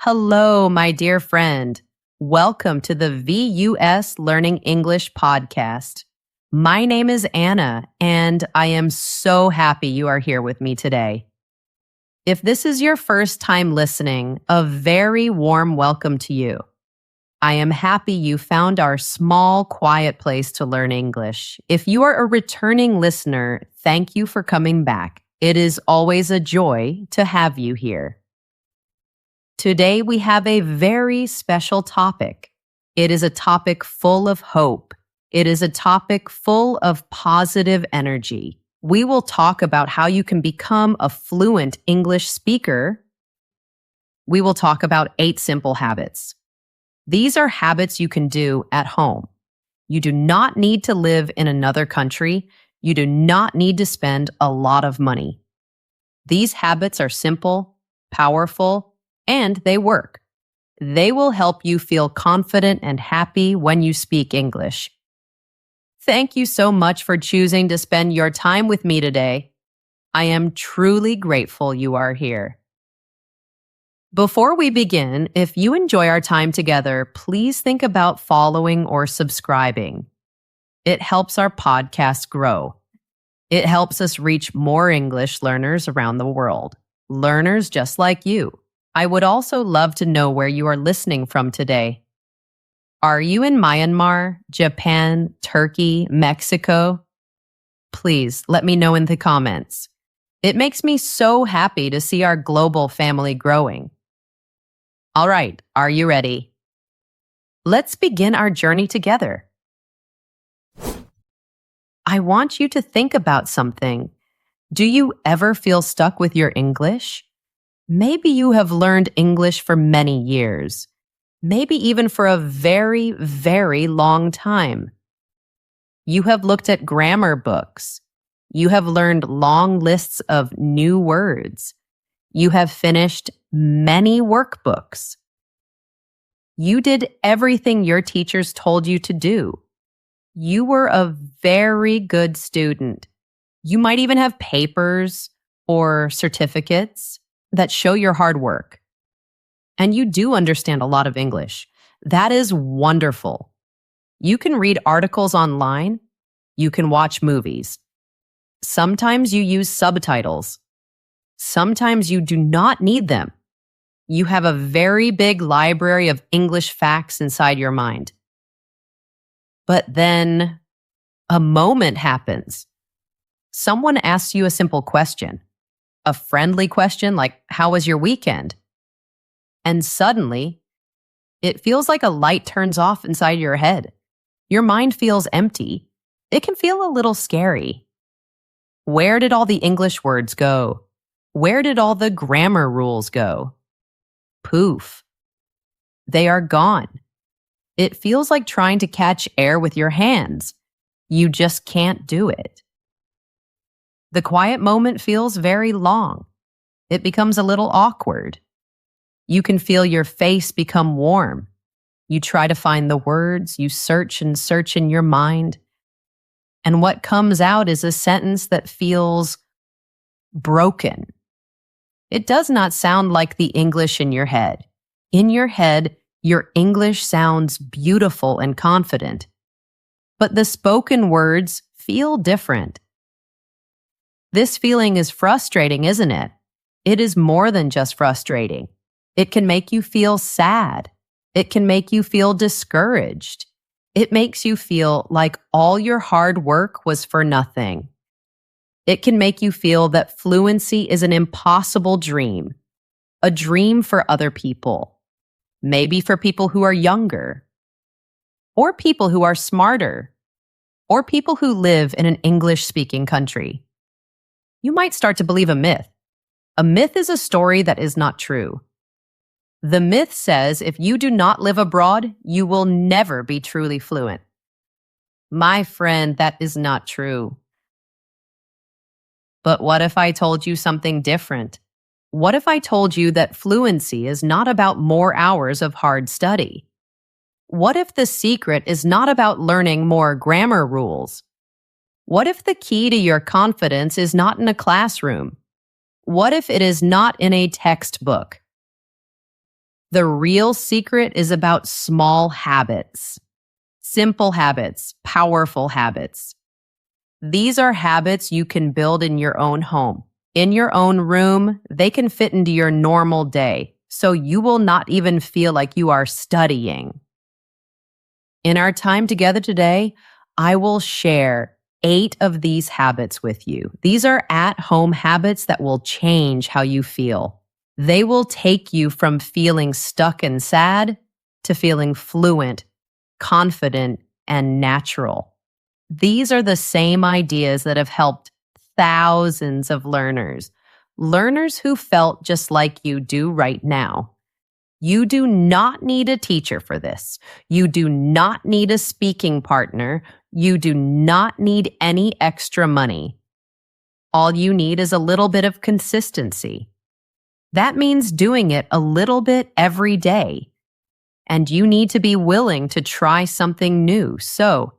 Hello, my dear friend. Welcome to the VUS Learning English podcast. My name is Anna, and I am so happy you are here with me today. If this is your first time listening, a very warm welcome to you. I am happy you found our small, quiet place to learn English. If you are a returning listener, thank you for coming back. It is always a joy to have you here. Today, we have a very special topic. It is a topic full of hope. It is a topic full of positive energy. We will talk about how you can become a fluent English speaker. We will talk about 8 simple habits. These are habits you can do at home. You do not need to live in another country. You do not need to spend a lot of money. These habits are simple, powerful, and they work. They will help you feel confident and happy when you speak English. Thank you so much for choosing to spend your time with me today. I am truly grateful you are here. Before we begin, if you enjoy our time together, please think about following or subscribing. It helps our podcast grow. It helps us reach more English learners around the world, learners just like you. I would also love to know where you are listening from today. Are you in Myanmar, Japan, Turkey, Mexico? Please let me know in the comments. It makes me so happy to see our global family growing. All right, are you ready? Let's begin our journey together. I want you to think about something. Do you ever feel stuck with your English? Maybe you have learned English for many years, maybe even for a very, very long time. You have looked at grammar books. You have learned long lists of new words. You have finished many workbooks. You did everything your teachers told you to do. You were a very good student. You might even have papers or certificates that show your hard work. And you do understand a lot of English. That is wonderful. You can read articles online. You can watch movies. Sometimes you use subtitles. Sometimes you do not need them. You have a very big library of English facts inside your mind. But then a moment happens. Someone asks you a simple question. A friendly question like, how was your weekend? And suddenly, it feels like a light turns off inside your head. Your mind feels empty. It can feel a little scary. Where did all the English words go? Where did all the grammar rules go? Poof. They are gone. It feels like trying to catch air with your hands. You just can't do it. The quiet moment feels very long. It becomes a little awkward. You can feel your face become warm. You try to find the words, you search and search in your mind. And what comes out is a sentence that feels broken. It does not sound like the English in your head. In your head, your English sounds beautiful and confident. But the spoken words feel different. This feeling is frustrating, isn't it? It is more than just frustrating. It can make you feel sad. It can make you feel discouraged. It makes you feel like all your hard work was for nothing. It can make you feel that fluency is an impossible dream, a dream for other people, maybe for people who are younger, or people who are smarter, or people who live in an English-speaking country. You might start to believe a myth. A myth is a story that is not true. The myth says if you do not live abroad, you will never be truly fluent. My friend, that is not true. But what if I told you something different? What if I told you that fluency is not about more hours of hard study? What if the secret is not about learning more grammar rules? What if the key to your confidence is not in a classroom? What if it is not in a textbook? The real secret is about small habits. Simple habits, powerful habits. These are habits you can build in your own home. In your own room, they can fit into your normal day, so you will not even feel like you are studying. In our time together today, I will share 8 of these habits with you. These are at-home habits that will change how you feel. They will take you from feeling stuck and sad to feeling fluent, confident, and natural. These are the same ideas that have helped thousands of learners who felt just like you do right now. You do not need a teacher for this. You do not need a speaking partner. You do not need any extra money. All you need is a little bit of consistency. That means doing it a little bit every day. And you need to be willing to try something new. So,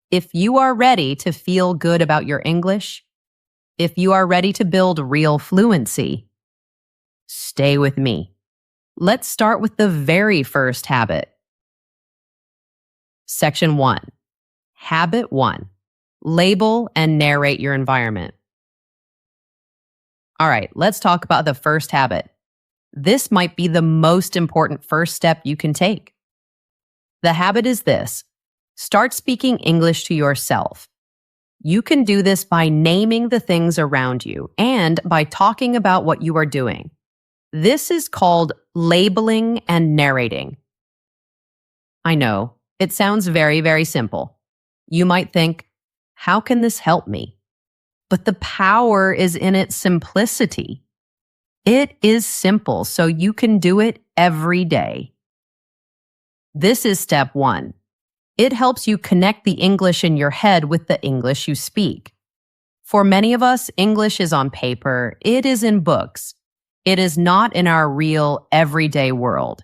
if you are ready to feel good about your English, if you are ready to build real fluency, stay with me. Let's start with the very first habit. Section 1. Habit 1. Label and narrate your environment. All right, let's talk about the first habit. This might be the most important first step you can take. The habit is this. Start speaking English to yourself. You can do this by naming the things around you and by talking about what you are doing. This is called labeling and narrating. I know, it sounds very, very simple. You might think, how can this help me? But the power is in its simplicity. It is simple, so you can do it every day. This is step 1. It helps you connect the English in your head with the English you speak. For many of us, English is on paper. It is in books. It is not in our real, everyday world.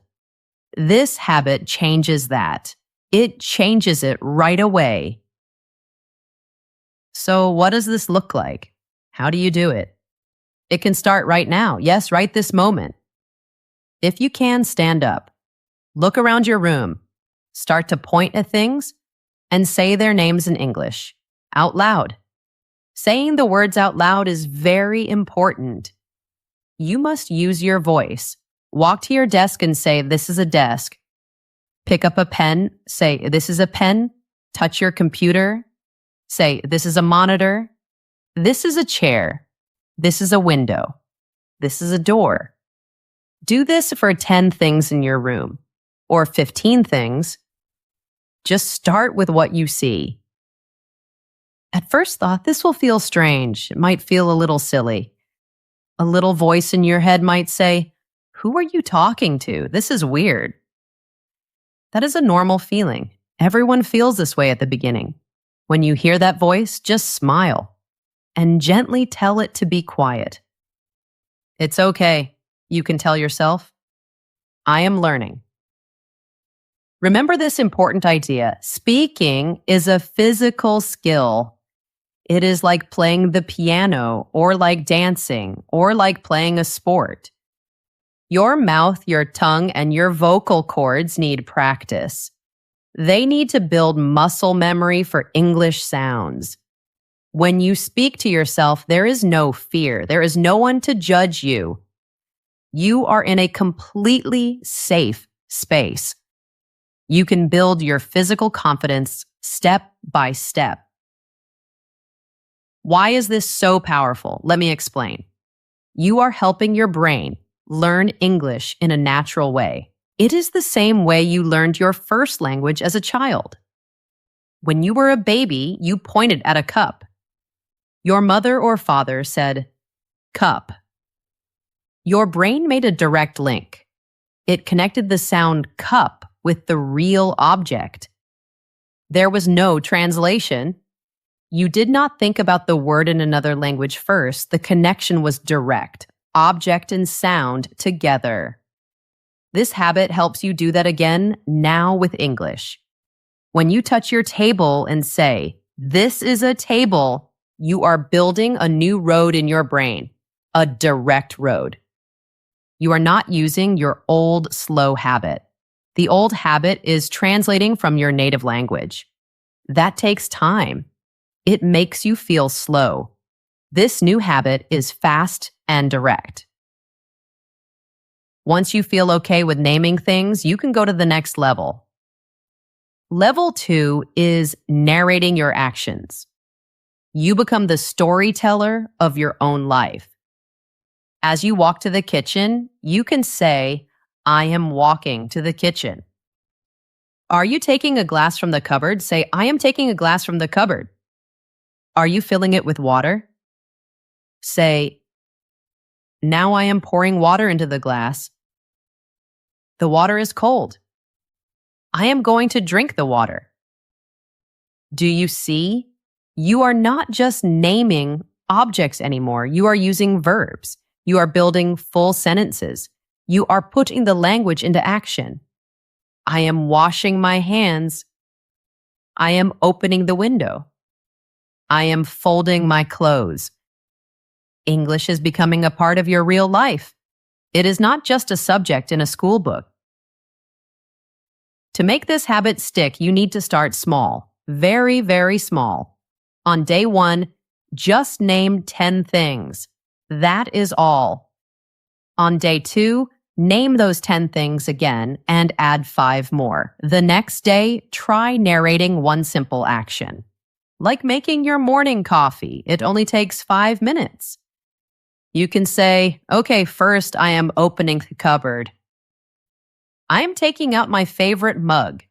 This habit changes that. It changes it right away. So what does this look like? How do you do it? It can start right now. Yes, right this moment. If you can, stand up. Look around your room. Start to point at things and say their names in English, out loud. Saying the words out loud is very important. You must use your voice. Walk to your desk and say, this is a desk. Pick up a pen, say, this is a pen. Touch your computer. Say, this is a monitor. This is a chair. This is a window. This is a door. Do this for 10 things in your room, or 15 things. Just start with what you see. At first thought, this will feel strange. It might feel a little silly. A little voice in your head might say, who are you talking to? This is weird. That is a normal feeling. Everyone feels this way at the beginning. When you hear that voice, just smile and gently tell it to be quiet. It's okay, you can tell yourself. I am learning. Remember this important idea. Speaking is a physical skill. It is like playing the piano, or like dancing, or like playing a sport. Your mouth, your tongue, and your vocal cords need practice. They need to build muscle memory for English sounds. When you speak to yourself, there is no fear. There is no one to judge you. You are in a completely safe space. You can build your physical confidence step by step. Why is this so powerful? Let me explain. You are helping your brain learn English in a natural way. It is the same way you learned your first language as a child. When you were a baby, you pointed at a cup. Your mother or father said, cup. Your brain made a direct link. It connected the sound cup with the real object. There was no translation. You did not think about the word in another language first. The connection was direct, object and sound together. This habit helps you do that again now with English. When you touch your table and say, this is a table, you are building a new road in your brain, a direct road. You are not using your old slow habit. The old habit is translating from your native language. That takes time. It makes you feel slow. This new habit is fast and direct. Once you feel okay with naming things, you can go to the next level. Level 2 is narrating your actions. You become the storyteller of your own life. As you walk to the kitchen, you can say, I am walking to the kitchen. Are you taking a glass from the cupboard? Say, I am taking a glass from the cupboard. Are you filling it with water? Say, now I am pouring water into the glass. The water is cold. I am going to drink the water. Do you see? You are not just naming objects anymore. You are using verbs. You are building full sentences. You are putting the language into action. I am washing my hands. I am opening the window. I am folding my clothes. English is becoming a part of your real life. It is not just a subject in a school book. To make this habit stick, you need to start small, very, very small. On day 1, just name 10 things. That is all. On day 2, name those 10 things again and add 5 more. The next day, try narrating one simple action. Like making your morning coffee. It only takes 5 minutes. You can say, okay, first I am opening the cupboard. I am taking out my favorite mug.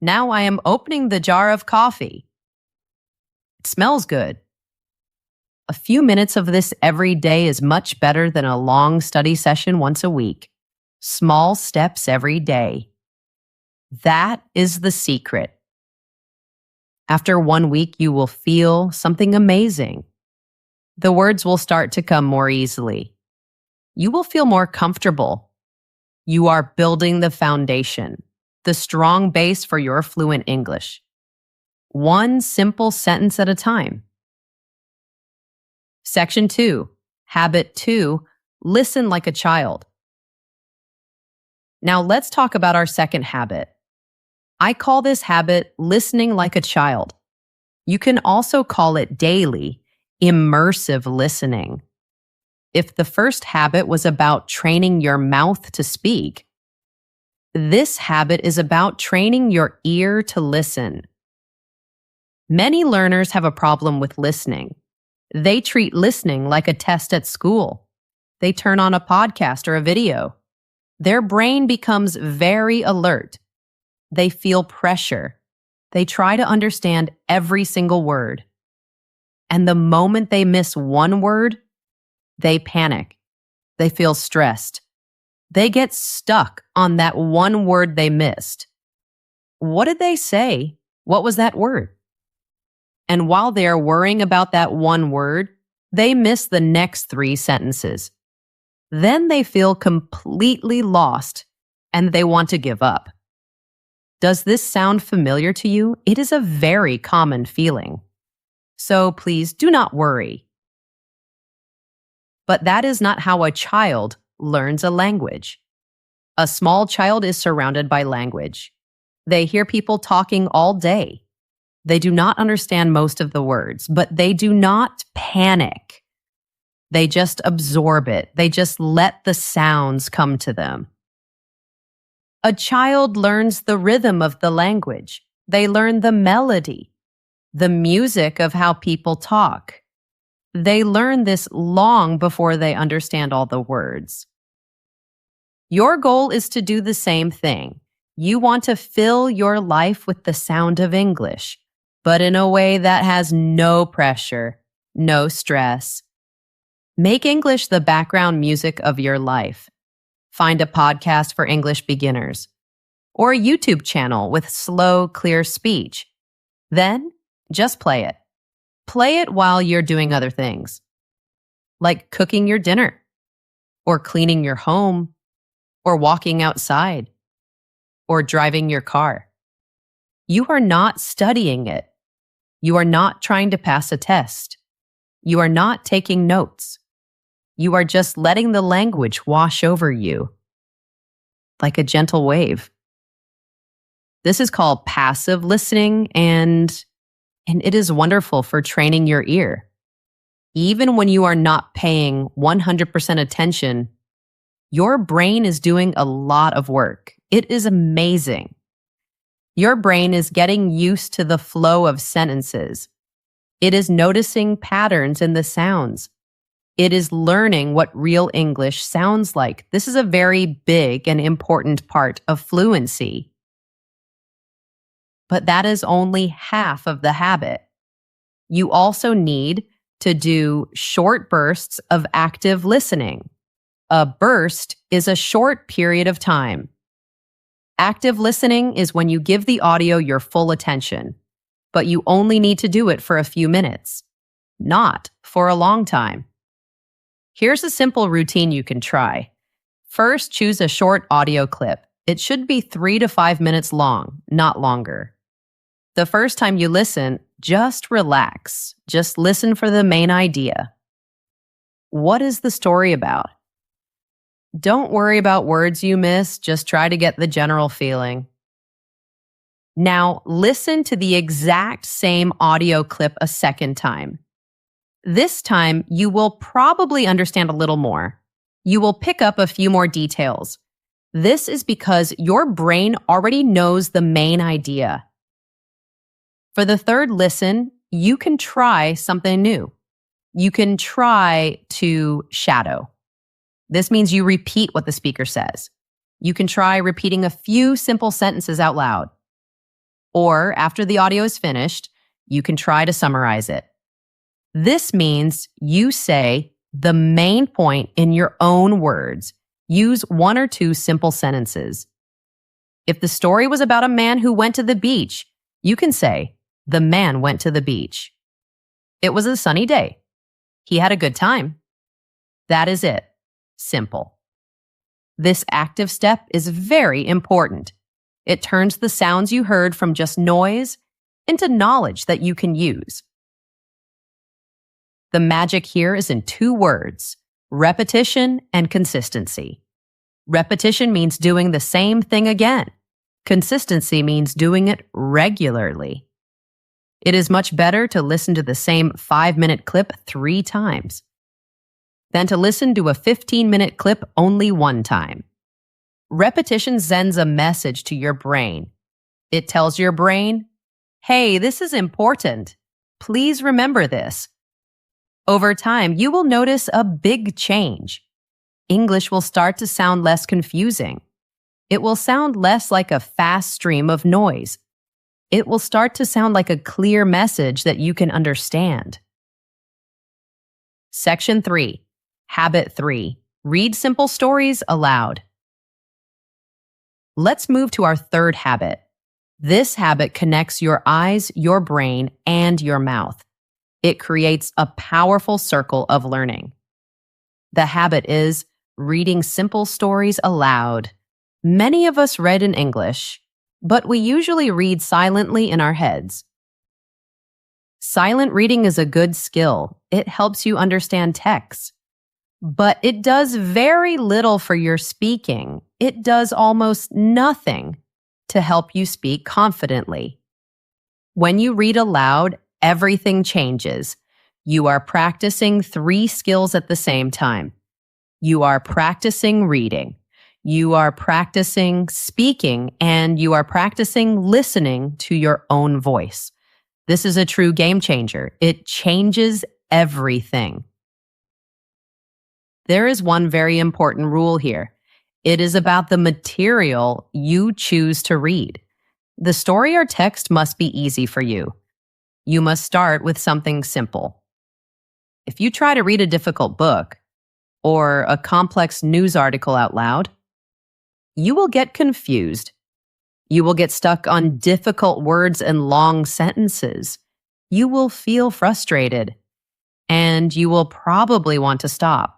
Now I am opening the jar of coffee. It smells good. A few minutes of this every day is much better than a long study session once a week. Small steps every day. That is the secret. After 1 week, you will feel something amazing. The words will start to come more easily. You will feel more comfortable. You are building the foundation, the strong base for your fluent English. One simple sentence at a time. Section 2, Habit 2, listen like a child. Now let's talk about our second habit. I call this habit listening like a child. You can also call it daily, immersive listening. If the first habit was about training your mouth to speak, this habit is about training your ear to listen. Many learners have a problem with listening. They treat listening like a test at school. They turn on a podcast or a video. Their brain becomes very alert. They feel pressure. They try to understand every single word. And the moment they miss one word, they panic. They feel stressed. They get stuck on that one word they missed. What did they say? What was that word? And while they are worrying about that one word, they miss the next 3 sentences. Then they feel completely lost and they want to give up. Does this sound familiar to you? It is a very common feeling. So please do not worry. But that is not how a child learns a language. A small child is surrounded by language. They hear people talking all day. They do not understand most of the words, but they do not panic. They just absorb it. They just let the sounds come to them. A child learns the rhythm of the language. They learn the melody, the music of how people talk. They learn this long before they understand all the words. Your goal is to do the same thing. You want to fill your life with the sound of English, but in a way that has no pressure, no stress. Make English the background music of your life. Find a podcast for English beginners, or a YouTube channel with slow, clear speech. Then, just play it. Play it while you're doing other things, like cooking your dinner, or cleaning your home, or walking outside, or driving your car. You are not studying it. You are not trying to pass a test. You are not taking notes. You are just letting the language wash over you like a gentle wave. This is called passive listening, and it is wonderful for training your ear. Even when you are not paying 100% attention, your brain is doing a lot of work. It is amazing. Your brain is getting used to the flow of sentences. It is noticing patterns in the sounds. It is learning what real English sounds like. This is a very big and important part of fluency. But that is only half of the habit. You also need to do short bursts of active listening. A burst is a short period of time. Active listening is when you give the audio your full attention, but you only need to do it for a few minutes, not for a long time. Here's a simple routine you can try. First, choose a short audio clip. It should be 3 to 5 minutes long, not longer. The first time you listen, just relax. Just listen for the main idea. What is the story about? Don't worry about words you miss, just try to get the general feeling. Now, listen to the exact same audio clip a second time. This time, you will probably understand a little more. You will pick up a few more details. This is because your brain already knows the main idea. For the third listen, you can try something new. You can try to shadow. This means you repeat what the speaker says. You can try repeating a few simple sentences out loud. Or after the audio is finished, you can try to summarize it. This means you say the main point in your own words. Use 1 or 2 simple sentences. If the story was about a man who went to the beach, you can say, the man went to the beach. It was a sunny day. He had a good time. That is it. Simple. This active step is very important. It turns the sounds you heard from just noise into knowledge that you can use. The magic here is in 2 words, repetition and consistency. Repetition means doing the same thing again. Consistency means doing it regularly. It is much better to listen to the same 5-minute clip 3 times than to listen to a 15-minute clip only 1 time. Repetition sends a message to your brain. It tells your brain, hey, this is important. Please remember this. Over time, you will notice a big change. English will start to sound less confusing. It will sound less like a fast stream of noise. It will start to sound like a clear message that you can understand. Section 3. Habit 3. Read simple stories aloud. Let's move to our third habit. This habit connects your eyes, your brain, and your mouth. It creates a powerful circle of learning. The habit is reading simple stories aloud. Many of us read in English, but we usually read silently in our heads. Silent reading is a good skill. It helps you understand text. But it does very little for your speaking. It does almost nothing to help you speak confidently. When you read aloud, everything changes. You are practicing 3 skills at the same time. You are practicing reading. You are practicing speaking, and you are practicing listening to your own voice. This is a true game changer. It changes everything. There is one very important rule here. It is about the material you choose to read. The story or text must be easy for you. You must start with something simple. If you try to read a difficult book or a complex news article out loud, you will get confused. You will get stuck on difficult words and long sentences. You will feel frustrated, and you will probably want to stop.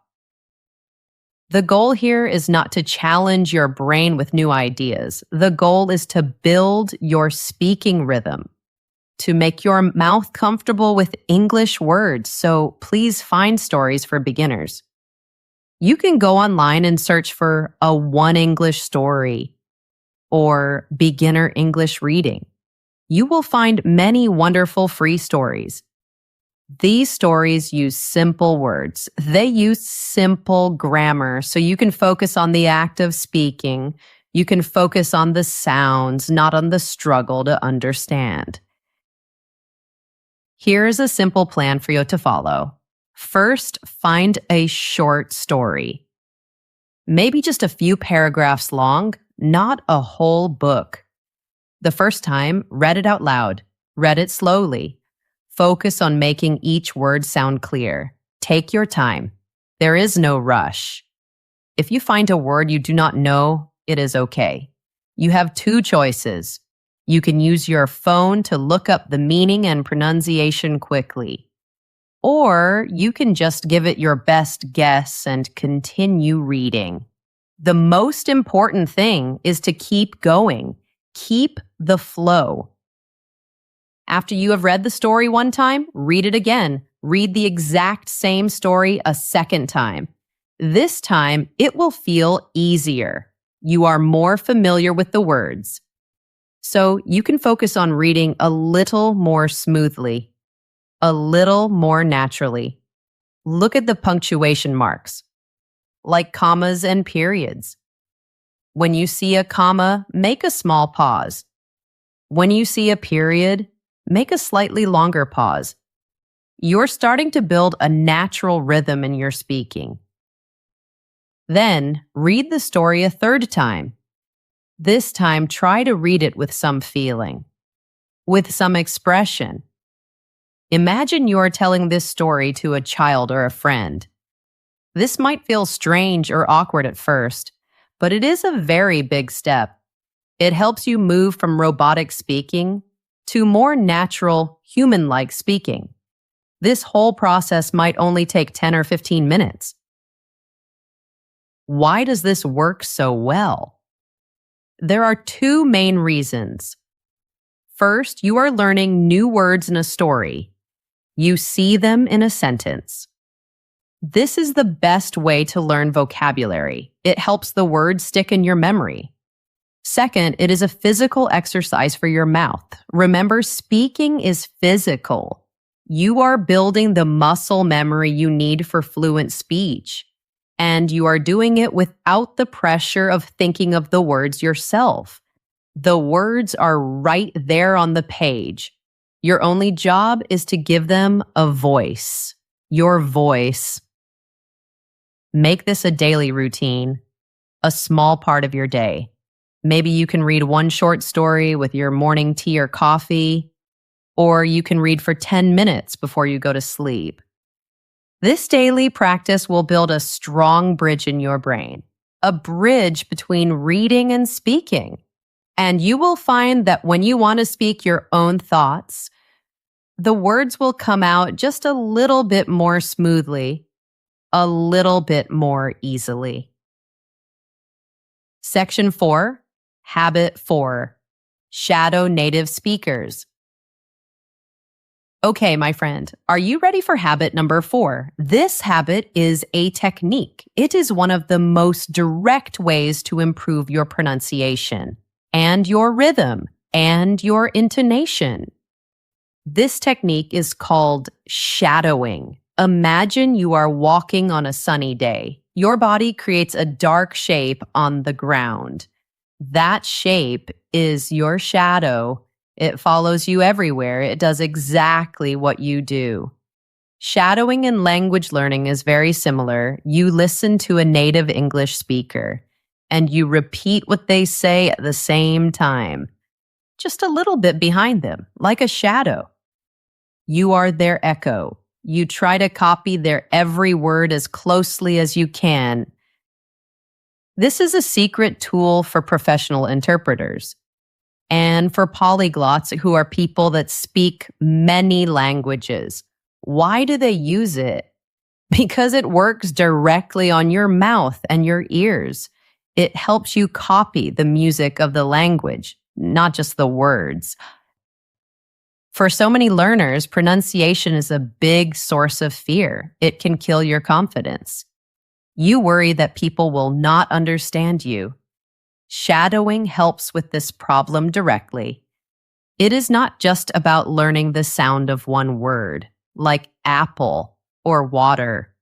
The goal here is not to challenge your brain with new ideas. The goal is to build your speaking rhythm, to make your mouth comfortable with English words. So please find stories for beginners. You can go online and search for a one English story or beginner English reading. You will find many wonderful free stories. These stories use simple words. They use simple grammar, so you can focus on the act of speaking. You can focus on the sounds, not on the struggle to understand. Here's a simple plan for you to follow. First, find a short story. Maybe just a few paragraphs long, not a whole book. The first time, read it out loud. Read it slowly. Focus on making each word sound clear. Take your time. There is no rush. If you find a word you do not know, it is okay. You have two choices. You can use your phone to look up the meaning and pronunciation quickly. Or you can just give it your best guess and continue reading. The most important thing is to keep going. Keep the flow. After you have read the story one time, read it again. Read the exact same story a second time. This time, it will feel easier. You are more familiar with the words. So you can focus on reading a little more smoothly, a little more naturally. Look at the punctuation marks, like commas and periods. When you see a comma, make a small pause. When you see a period, make a slightly longer pause. You're starting to build a natural rhythm in your speaking. Then, read the story a third time. This time, try to read it with some feeling, with some expression. Imagine you are telling this story to a child or a friend. This might feel strange or awkward at first, but it is a very big step. It helps you move from robotic speaking to more natural, human-like speaking. This whole process might only take 10 or 15 minutes. Why does this work so well? There are two main reasons. First, you are learning new words in a story. You see them in a sentence. This is the best way to learn vocabulary. It helps the words stick in your memory. Second, it is a physical exercise for your mouth. Remember, speaking is physical. You are building the muscle memory you need for fluent speech, and you are doing it without the pressure of thinking of the words yourself. The words are right there on the page. Your only job is to give them a voice. Your voice. Make this a daily routine, a small part of your day. Maybe you can read one short story with your morning tea or coffee, or you can read for 10 minutes before you go to sleep. This daily practice will build a strong bridge in your brain, a bridge between reading and speaking. And you will find that when you want to speak your own thoughts, the words will come out just a little bit more smoothly, a little bit more easily. Section 4, Habit 4, Shadow Native Speakers. Okay, my friend, are you ready for habit number 4? This habit is a technique. It is one of the most direct ways to improve your pronunciation and your rhythm and your intonation. This technique is called shadowing. Imagine you are walking on a sunny day. Your body creates a dark shape on the ground. That shape is your shadow. It follows you everywhere. It does exactly what you do. Shadowing and language learning is very similar. You listen to a native English speaker, and you repeat what they say at the same time, just a little bit behind them, like a shadow. You are their echo. You try to copy their every word as closely as you can. This is a secret tool for professional interpreters and for polyglots who are people that speak many languages. Why do they use it? Because it works directly on your mouth and your ears. It helps you copy the music of the language, not just the words. For so many learners, pronunciation is a big source of fear. It can kill your confidence. You worry that people will not understand you. Shadowing helps with this problem directly. It is not just about learning the sound of one word, like apple or water.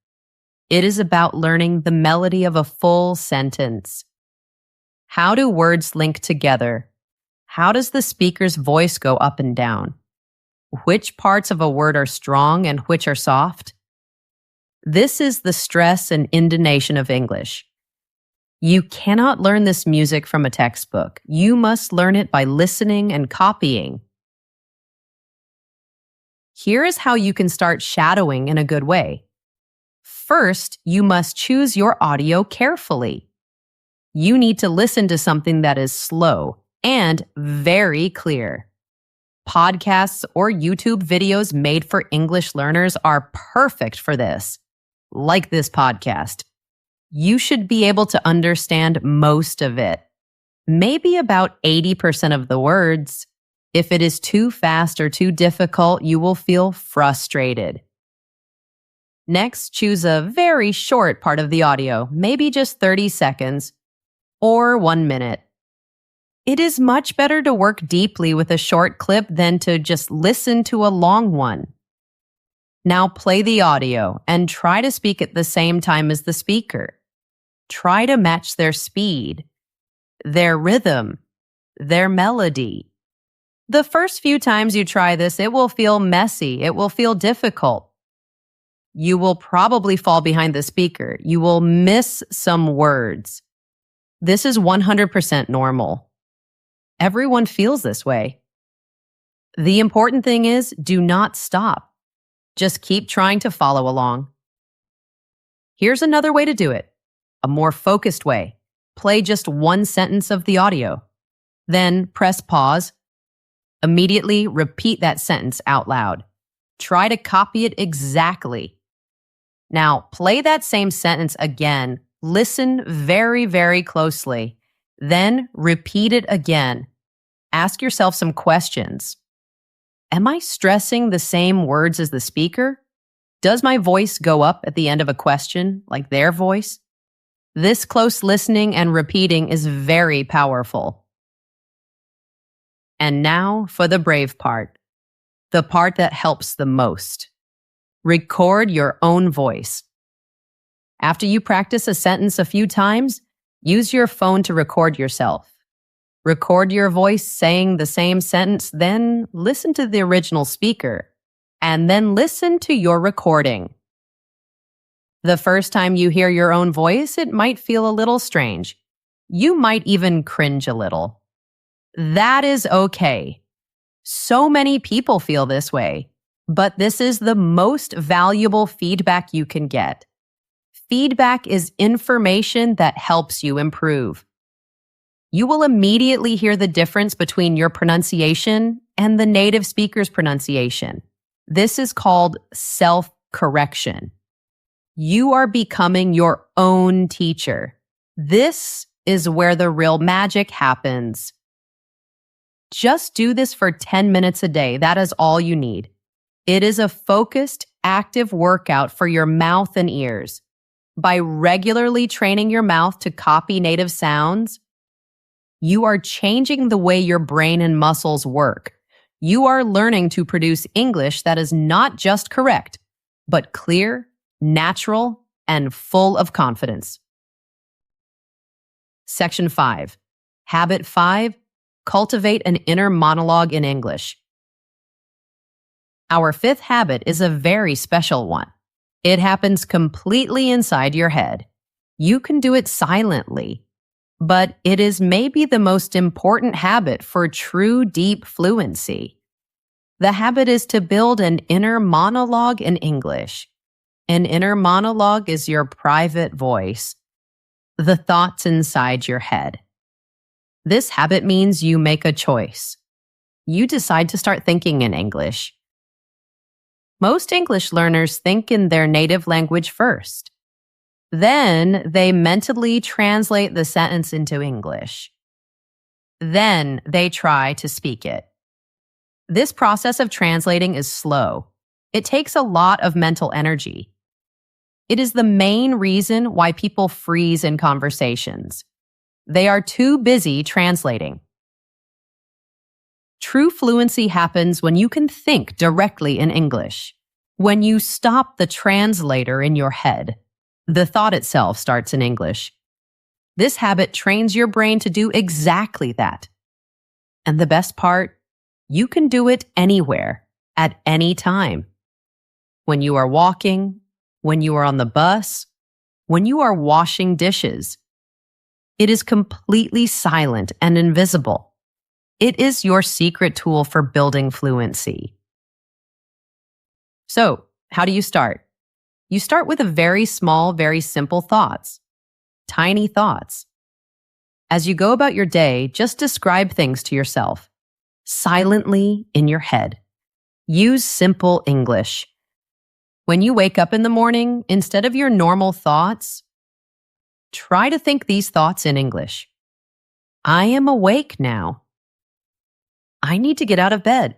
It is about learning the melody of a full sentence. How do words link together? How does the speaker's voice go up and down? Which parts of a word are strong and which are soft? This is the stress and intonation of English. You cannot learn this music from a textbook. You must learn it by listening and copying. Here is how you can start shadowing in a good way. First, you must choose your audio carefully. You need to listen to something that is slow and very clear. Podcasts or YouTube videos made for English learners are perfect for this, like this podcast. You should be able to understand most of it, maybe about 80% of the words. If it is too fast or too difficult, you will feel frustrated. Next, choose a very short part of the audio, maybe just 30 seconds or 1 minute. It is much better to work deeply with a short clip than to just listen to a long one. Now play the audio and try to speak at the same time as the speaker. Try to match their speed, their rhythm, their melody. The first few times you try this, it will feel messy. It will feel difficult. You will probably fall behind the speaker. You will miss some words. This is 100% normal. Everyone feels this way. The important thing is, do not stop. Just keep trying to follow along. Here's another way to do it, a more focused way. Play just one sentence of the audio. Then press pause. Immediately repeat that sentence out loud. Try to copy it exactly. Now, play that same sentence again. Listen very, very closely. Then repeat it again. Ask yourself some questions. Am I stressing the same words as the speaker? Does my voice go up at the end of a question, like their voice? This close listening and repeating is very powerful. And now for the brave part, the part that helps the most. Record your own voice. After you practice a sentence a few times, use your phone to record yourself. Record your voice saying the same sentence, then listen to the original speaker, and then listen to your recording. The first time you hear your own voice, it might feel a little strange. You might even cringe a little. That is okay. So many people feel this way, but this is the most valuable feedback you can get. Feedback is information that helps you improve. You will immediately hear the difference between your pronunciation and the native speaker's pronunciation. This is called self-correction. You are becoming your own teacher. This is where the real magic happens. Just do this for 10 minutes a day. That is all you need. It is a focused, active workout for your mouth and ears. By regularly training your mouth to copy native sounds, you are changing the way your brain and muscles work. You are learning to produce English that is not just correct, but clear, natural, and full of confidence. Section 5. Habit 5. Cultivate an inner monologue in English. Our fifth habit is a very special one. It happens completely inside your head. You can do it silently, but it is maybe the most important habit for true deep fluency. The habit is to build an inner monologue in English. An inner monologue is your private voice, the thoughts inside your head. This habit means you make a choice. You decide to start thinking in English. Most English learners think in their native language first. Then they mentally translate the sentence into English. Then they try to speak it. This process of translating is slow. It takes a lot of mental energy. It is the main reason why people freeze in conversations. They are too busy translating. True fluency happens when you can think directly in English. When you stop the translator in your head, the thought itself starts in English. This habit trains your brain to do exactly that. And the best part, you can do it anywhere, at any time. When you are walking, when you are on the bus, when you are washing dishes. It is completely silent and invisible. It is your secret tool for building fluency. So, how do you start? You start with a very small, very simple thoughts. Tiny thoughts. As you go about your day, just describe things to yourself. Silently in your head. Use simple English. When you wake up in the morning, instead of your normal thoughts, try to think these thoughts in English. I am awake now. I need to get out of bed.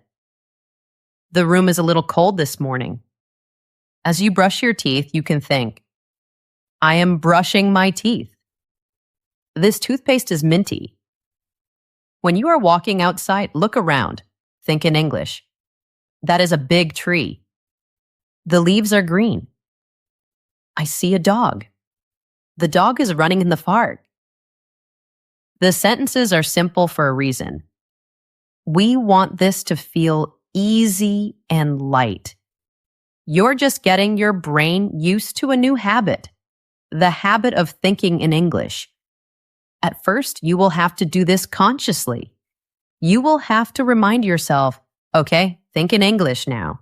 The room is a little cold this morning. As you brush your teeth, you can think, I am brushing my teeth. This toothpaste is minty. When you are walking outside, look around. Think in English. That is a big tree. The leaves are green. I see a dog. The dog is running in the park. The sentences are simple for a reason. We want this to feel easy and light. You're just getting your brain used to a new habit, the habit of thinking in English. At first, you will have to do this consciously. You will have to remind yourself, okay, think in English now.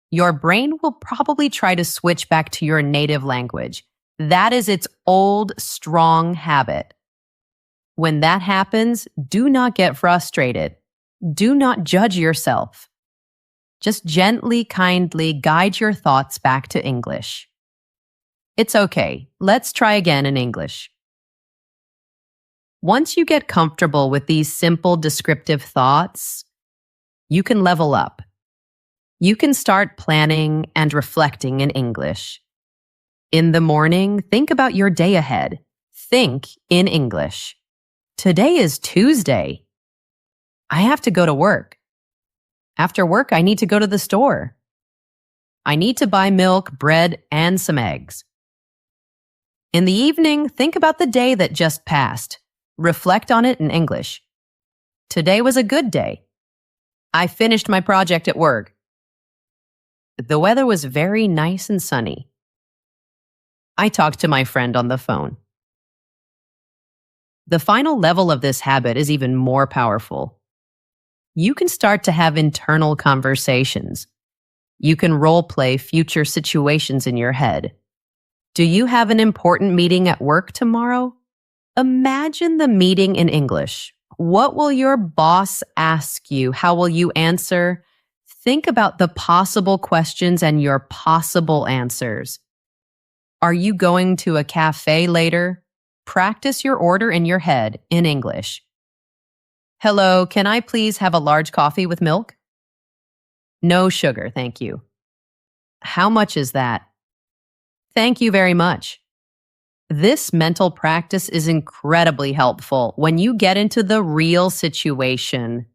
Your brain will probably try to switch back to your native language. That is its old, strong habit. When that happens, do not get frustrated. Do not judge yourself. Just gently, kindly guide your thoughts back to English. It's okay. Let's try again in English. Once you get comfortable with these simple descriptive thoughts, you can level up. You can start planning and reflecting in English. In the morning, think about your day ahead. Think in English. Today is Tuesday. I have to go to work. After work, I need to go to the store. I need to buy milk, bread, and some eggs. In the evening, think about the day that just passed. Reflect on it in English. Today was a good day. I finished my project at work. The weather was very nice and sunny. I talked to my friend on the phone. The final level of this habit is even more powerful. You can start to have internal conversations. You can role-play future situations in your head. Do you have an important meeting at work tomorrow? Imagine the meeting in English. What will your boss ask you? How will you answer? Think about the possible questions and your possible answers. Are you going to a cafe later? Practice your order in your head in English. Hello, can I please have a large coffee with milk? No sugar, thank you. How much is that? Thank you very much. This mental practice is incredibly helpful when you get into the real situation.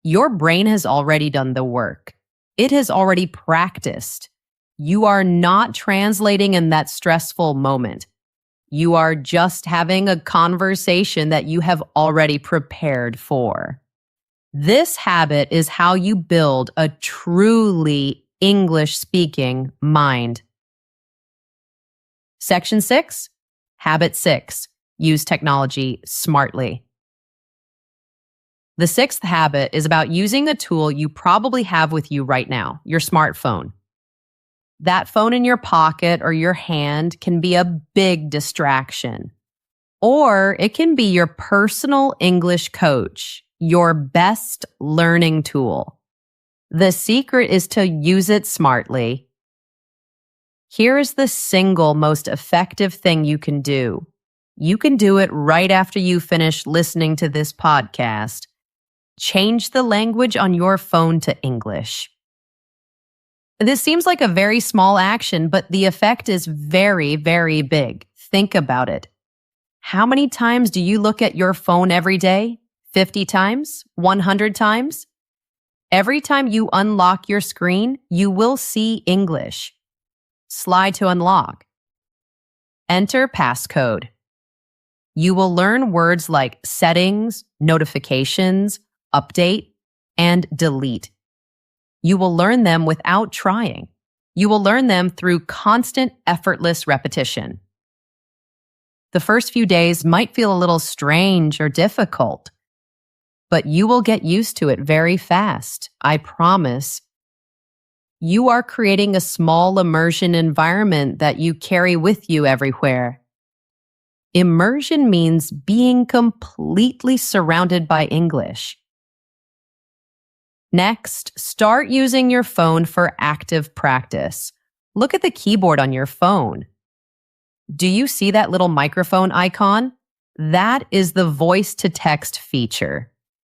Your brain has already done the work. It has already practiced. You are not translating in that stressful moment. You are just having a conversation that you have already prepared for. This habit is how you build a truly English-speaking mind. Section 6, Habit 6, use technology smartly. The sixth habit is about using a tool you probably have with you right now, your smartphone. That phone in your pocket or your hand can be a big distraction. Or it can be your personal English coach, your best learning tool. The secret is to use it smartly. Here is the single most effective thing you can do. You can do it right after you finish listening to this podcast. Change the language on your phone to English. This seems like a very small action, but the effect is very, very big. Think about it. How many times do you look at your phone every day? 50 times? 100 times? Every time you unlock your screen, you will see English. Slide to unlock. Enter passcode. You will learn words like settings, notifications, update, and delete. You will learn them without trying. You will learn them through constant, effortless repetition. The first few days might feel a little strange or difficult, but you will get used to it very fast, I promise. You are creating a small immersion environment that you carry with you everywhere. Immersion means being completely surrounded by English. Next, start using your phone for active practice. Look at the keyboard on your phone. Do you see that little microphone icon? That is the voice-to-text feature.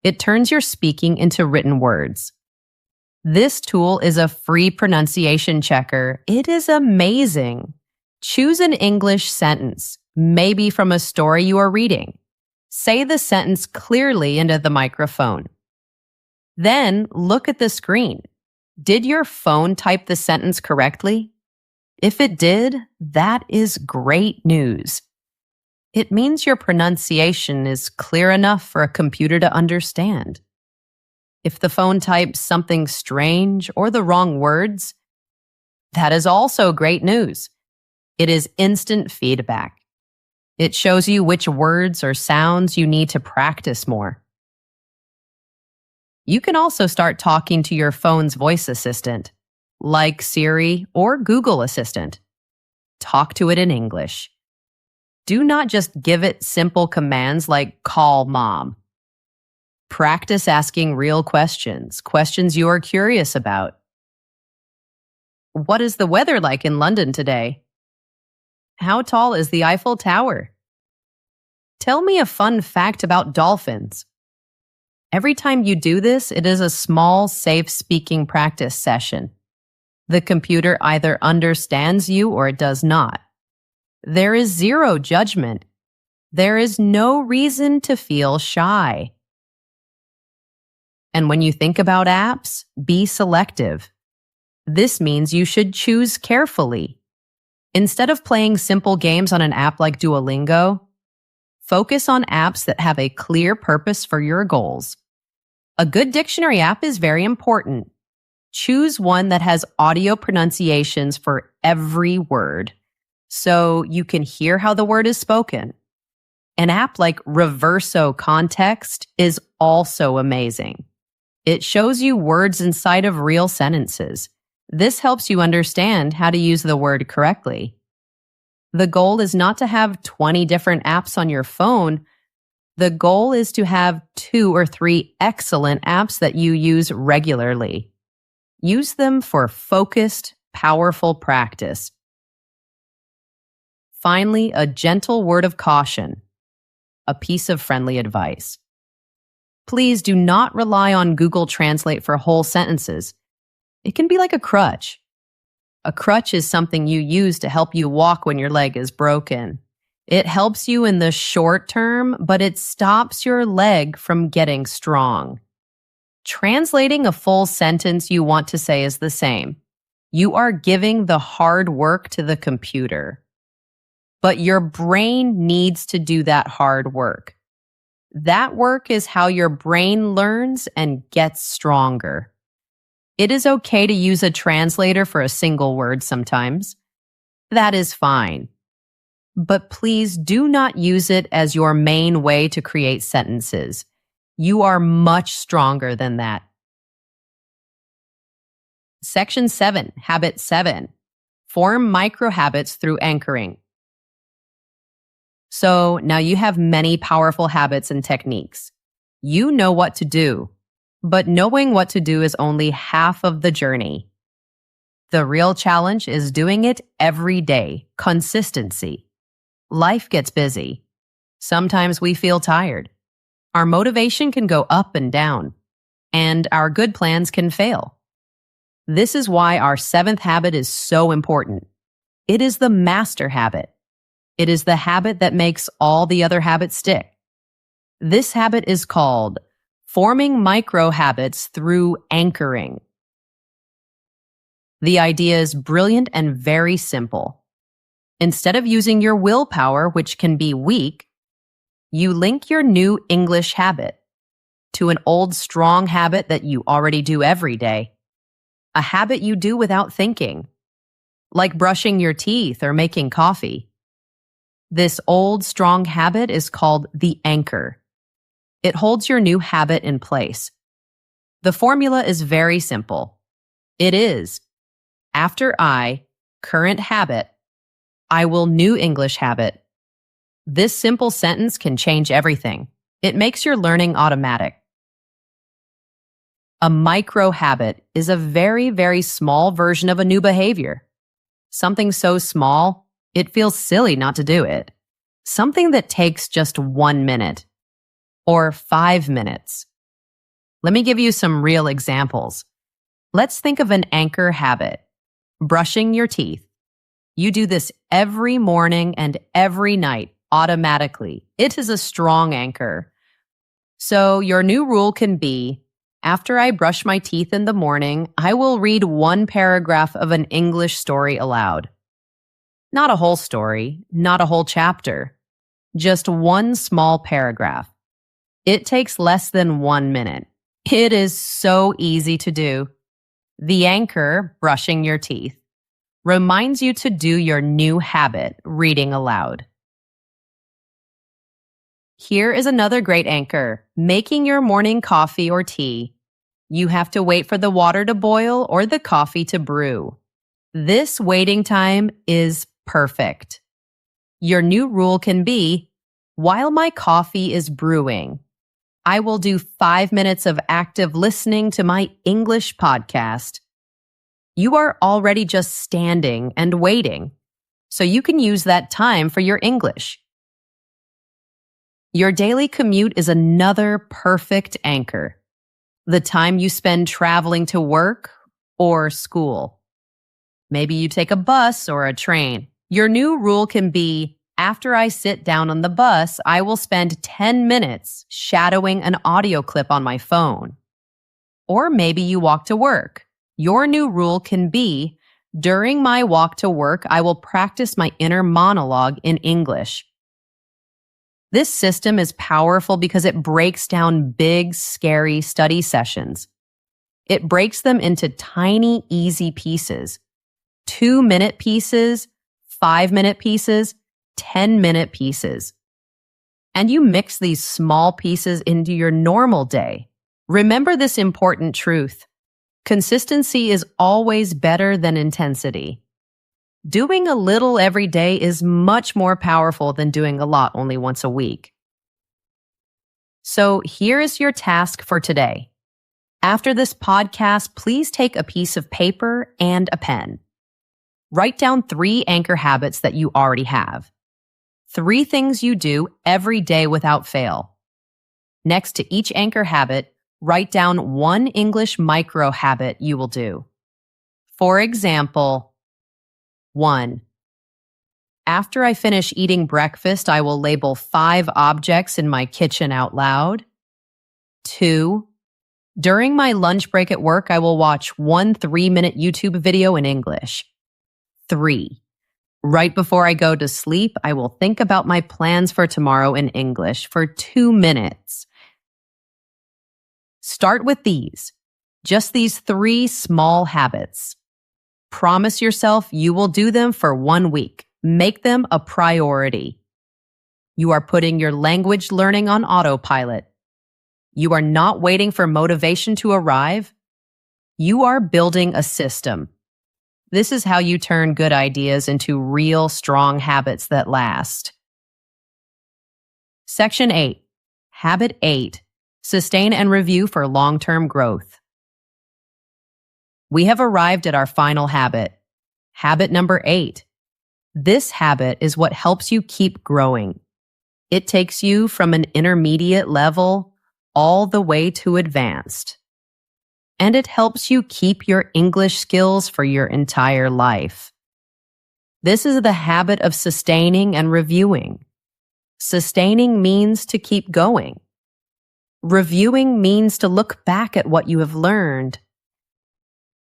It turns your speaking into written words. This tool is a free pronunciation checker. It is amazing. Choose an English sentence, maybe from a story you are reading. Say the sentence clearly into the microphone. Then look at the screen. Did your phone type the sentence correctly? If it did, that is great news. It means your pronunciation is clear enough for a computer to understand. If the phone types something strange or the wrong words, that is also great news. It is instant feedback. It shows you which words or sounds you need to practice more. You can also start talking to your phone's voice assistant, like Siri or Google Assistant. Talk to it in English. Do not just give it simple commands like call mom. Practice asking real questions, questions you are curious about. What is the weather like in London today? How tall is the Eiffel Tower? Tell me a fun fact about dolphins. Every time you do this, it is a small, safe speaking practice session. The computer either understands you or it does not. There is zero judgment. There is no reason to feel shy. And when you think about apps, be selective. This means you should choose carefully. Instead of playing simple games on an app like Duolingo, focus on apps that have a clear purpose for your goals. A good dictionary app is very important. Choose one that has audio pronunciations for every word, so you can hear how the word is spoken. An app like Reverso Context is also amazing. It shows you words inside of real sentences. This helps you understand how to use the word correctly. The goal is not to have 20 different apps on your phone. The goal is to have 2 or 3 excellent apps that you use regularly. Use them for focused, powerful practice. Finally, a gentle word of caution, a piece of friendly advice. Please do not rely on Google Translate for whole sentences. It can be like a crutch. A crutch is something you use to help you walk when your leg is broken. It helps you in the short term, but it stops your leg from getting strong. Translating a full sentence you want to say is the same. You are giving the hard work to the computer. But your brain needs to do that hard work. That work is how your brain learns and gets stronger. It is okay to use a translator for a single word sometimes. That is fine. But please do not use it as your main way to create sentences. You are much stronger than that. Section 7, Habit 7. Form micro-habits through anchoring. So now you have many powerful habits and techniques. You know what to do, but knowing what to do is only half of the journey. The real challenge is doing it every day, consistency. Life gets busy. Sometimes we feel tired. Our motivation can go up and down, and our good plans can fail. This is why our seventh habit is so important. It is the master habit. It is the habit that makes all the other habits stick. This habit is called forming micro habits through anchoring. The idea is brilliant and very simple. Instead of using your willpower, which can be weak, you link your new English habit to an old strong habit that you already do every day, a habit you do without thinking, like brushing your teeth or making coffee. This old strong habit is called the anchor. It holds your new habit in place. The formula is very simple. It is, after I, current habit, I will new English habit. This simple sentence can change everything. It makes your learning automatic. A micro habit is a very, very small version of a new behavior. Something so small, it feels silly not to do it. Something that takes just 1 minute or 5 minutes. Let me give you some real examples. Let's think of an anchor habit. Brushing your teeth. You do this every morning and every night automatically. It is a strong anchor. So your new rule can be, after I brush my teeth in the morning, I will read 1 paragraph of an English story aloud. Not a whole story, not a whole chapter, just 1 small paragraph. It takes less than 1 minute. It is so easy to do. The anchor, brushing your teeth, reminds you to do your new habit, reading aloud. Here is another great anchor, making your morning coffee or tea. You have to wait for the water to boil or the coffee to brew. This waiting time is perfect. Your new rule can be, while my coffee is brewing, I will do 5 minutes of active listening to my English podcast. You are already just standing and waiting, so you can use that time for your English. Your daily commute is another perfect anchor. The time you spend traveling to work or school. Maybe you take a bus or a train. Your new rule can be, after I sit down on the bus, I will spend 10 minutes shadowing an audio clip on my phone. Or maybe you walk to work. Your new rule can be, during my walk to work, I will practice my inner monologue in English. This system is powerful because it breaks down big, scary study sessions. It breaks them into tiny, easy pieces. 2-minute pieces, 5-minute pieces, 10-minute pieces. And you mix these small pieces into your normal day. Remember this important truth. Consistency is always better than intensity. Doing a little every day is much more powerful than doing a lot only once a week. So here is your task for today. After this podcast, please take a piece of paper and a pen. Write down 3 anchor habits that you already have. 3 things you do every day without fail. Next to each anchor habit, write down 1 English micro habit you will do. For example, 1. After I finish eating breakfast, I will label 5 objects in my kitchen out loud. 2. During my lunch break at work, I will watch 1 3-minute YouTube video in English. 3. Right before I go to sleep, I will think about my plans for tomorrow in English for 2 minutes. Start with these, just these 3 small habits. Promise yourself you will do them for 1 week. Make them a priority. You are putting your language learning on autopilot. You are not waiting for motivation to arrive. You are building a system. This is how you turn good ideas into real strong habits that last. Section 8. Habit 8. Sustain and review for long-term growth. We have arrived at our final habit. Habit number 8. This habit is what helps you keep growing. It takes you from an intermediate level all the way to advanced. and it helps you keep your English skills for your entire life. This is the habit of sustaining and reviewing. Sustaining means to keep going. Reviewing means to look back at what you have learned.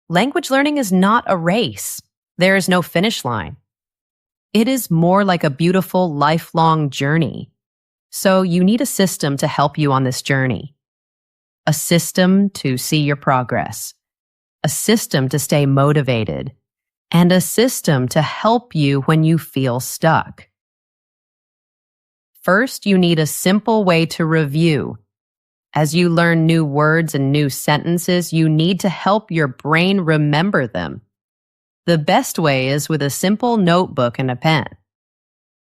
Language learning is not a race. There is no finish line. It is more like a beautiful, lifelong journey. So you need a system to help you on this journey. A system to see your progress. A system to stay motivated. And a system to help you when you feel stuck. First, you need a simple way to review. As you learn new words and new sentences, you need to help your brain remember them. The best way is with a simple notebook and a pen.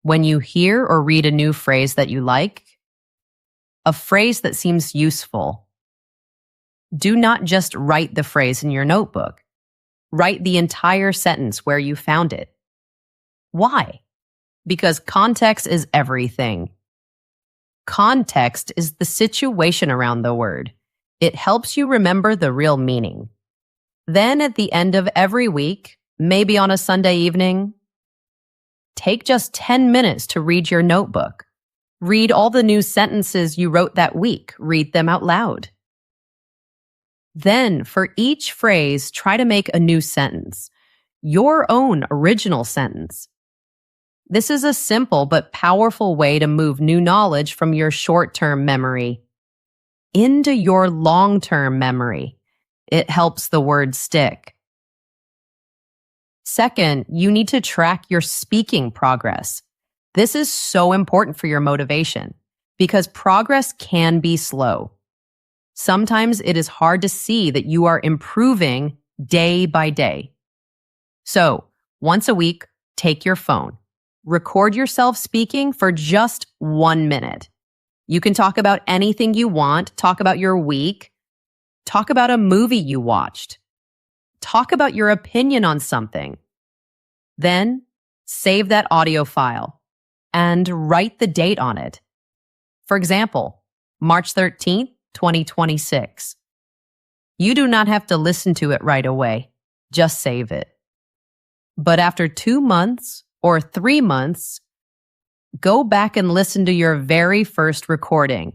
When you hear or read a new phrase that you like, a phrase that seems useful, do not just write the phrase in your notebook. Write the entire sentence where you found it. Why? Because context is everything. Context is the situation around the word. It helps you remember the real meaning. Then at the end of every week, maybe on a Sunday evening, take just 10 minutes to read your notebook. Read all the new sentences you wrote that week. Read them out loud. Then, for each phrase, try to make a new sentence. Your own original sentence. This is a simple but powerful way to move new knowledge from your short-term memory into your long-term memory. It helps the word stick. Second, you need to track your speaking progress. This is so important for your motivation because progress can be slow. Sometimes it is hard to see that you are improving day by day. So, once a week, take your phone. Record yourself speaking for just 1 minute. You can talk about anything you want. Talk about your week. Talk about a movie you watched. Talk about your opinion on something. Then, save that audio file and write the date on it. For example, March 13th, 2026. You do not have to listen to it right away. Just save it. But after 2 months or 3 months, go back and listen to your very first recording,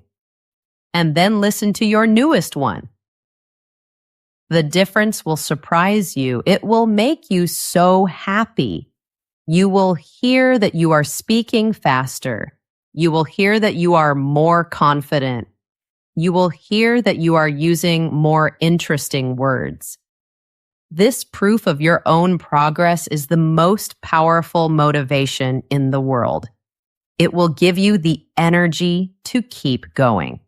and then listen to your newest one. The difference will surprise you. It will make you so happy. You will hear that you are speaking faster. You will hear that you are more confident. You will hear that you are using more interesting words. This proof of your own progress is the most powerful motivation in the world. It will give you the energy to keep going.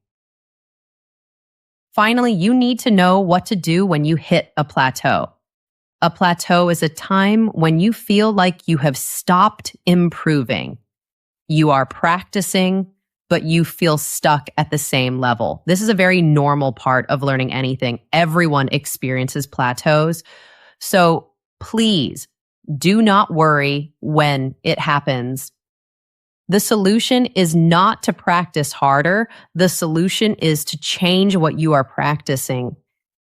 Finally, you need to know what to do when you hit a plateau. A plateau is a time when you feel like you have stopped improving. You are practicing, but you feel stuck at the same level. This is a very normal part of learning anything. Everyone experiences plateaus. So please do not worry when it happens. The solution is not to practice harder. The solution is to change what you are practicing.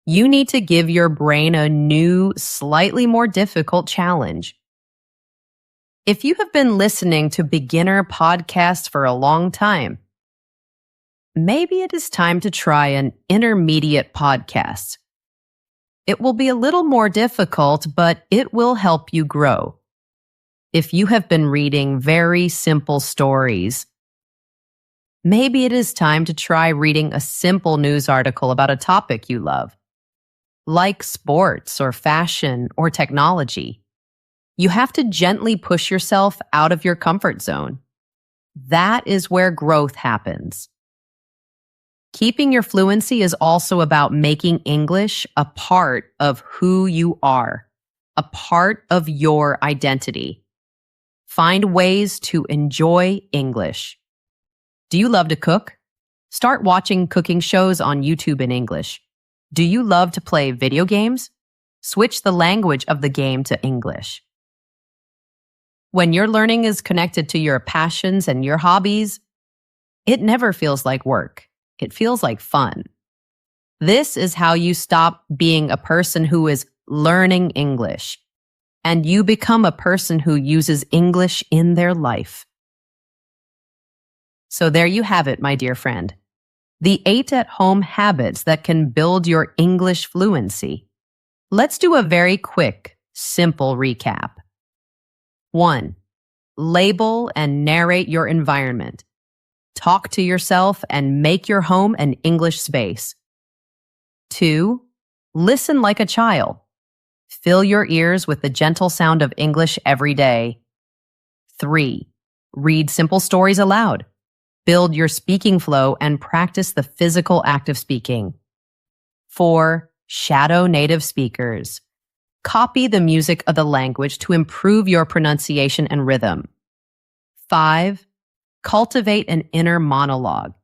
You need to give your brain a new, slightly more difficult challenge. If you have been listening to beginner podcasts for a long time, maybe it is time to try an intermediate podcast. It will be a little more difficult, but it will help you grow. If you have been reading very simple stories, maybe it is time to try reading a simple news article about a topic you love, like sports or fashion or technology. You have to gently push yourself out of your comfort zone. That is where growth happens. Keeping your fluency is also about making English a part of who you are, a part of your identity. Find ways to enjoy English. Do you love to cook? Start watching cooking shows on YouTube in English. Do you love to play video games? Switch the language of the game to English. When your learning is connected to your passions and your hobbies, it never feels like work. It feels like fun. This is how you stop being a person who is learning English and you become a person who uses English in their life. So there you have it, my dear friend. The 8 at-home habits that can build your English fluency. Let's do a very quick, simple recap. 1. Label and narrate your environment. Talk to yourself and make your home an English space. 2. Listen like a child. Fill your ears with the gentle sound of English every day. 3. Read simple stories aloud. Build your speaking flow and practice the physical act of speaking. 4. Shadow native speakers. Copy the music of the language to improve your pronunciation and rhythm. 5. Cultivate an inner monologue.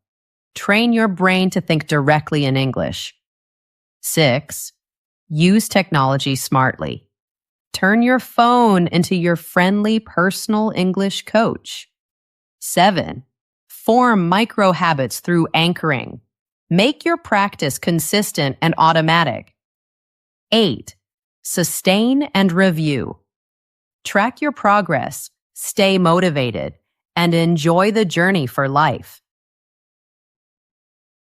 Train your brain to think directly in English. 6. Use technology smartly. Turn your phone into your friendly personal English coach. 7. Form micro habits through anchoring. Make your practice consistent and automatic. 8. Sustain and review. Track your progress, stay motivated, and enjoy the journey for life.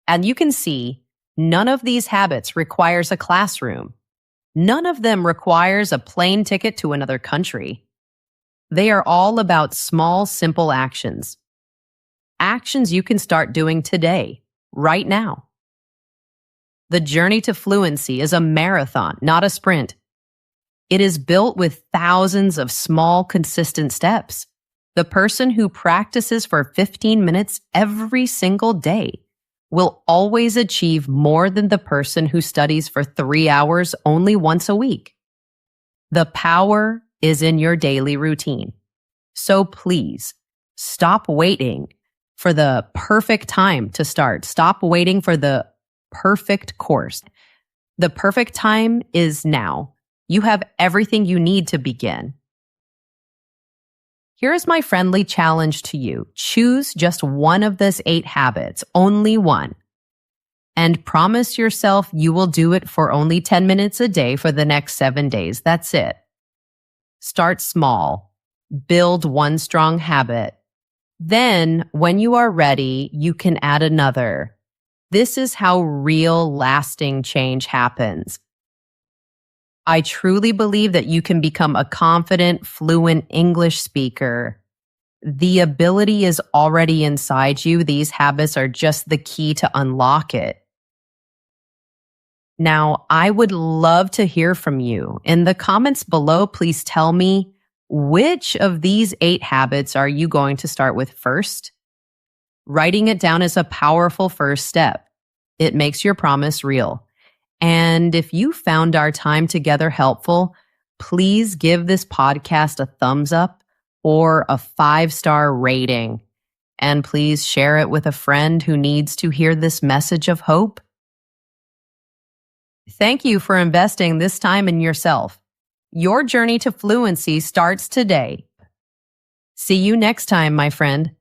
And you can see, none of these habits requires a classroom. None of them requires a plane ticket to another country. They are all about small, simple actions. Actions you can start doing today, right now. The journey to fluency is a marathon, not a sprint. It is built with thousands of small, consistent steps. The person who practices for 15 minutes every single day will always achieve more than the person who studies for 3 hours only once a week. The power is in your daily routine. So please, stop waiting for the perfect time to start. Stop waiting for the perfect course. The perfect time is now. You have everything you need to begin. Here is my friendly challenge to you. Choose just one of these 8 habits, only one, and promise yourself you will do it for only 10 minutes a day for the next 7 days. That's it. Start small. Build one strong habit. Then, when you are ready, you can add another. This is how real, lasting change happens. I truly believe that you can become a confident, fluent English speaker. The ability is already inside you. These habits are just the key to unlock it. Now, I would love to hear from you. In the comments below, please tell me, which of these 8 habits are you going to start with first? Writing it down is a powerful first step. It makes your promise real. And if you found our time together helpful, please give this podcast a thumbs up or a 5-star rating. And please share it with a friend who needs to hear this message of hope. Thank you for investing this time in yourself. Your journey to fluency starts today. See you next time, my friend.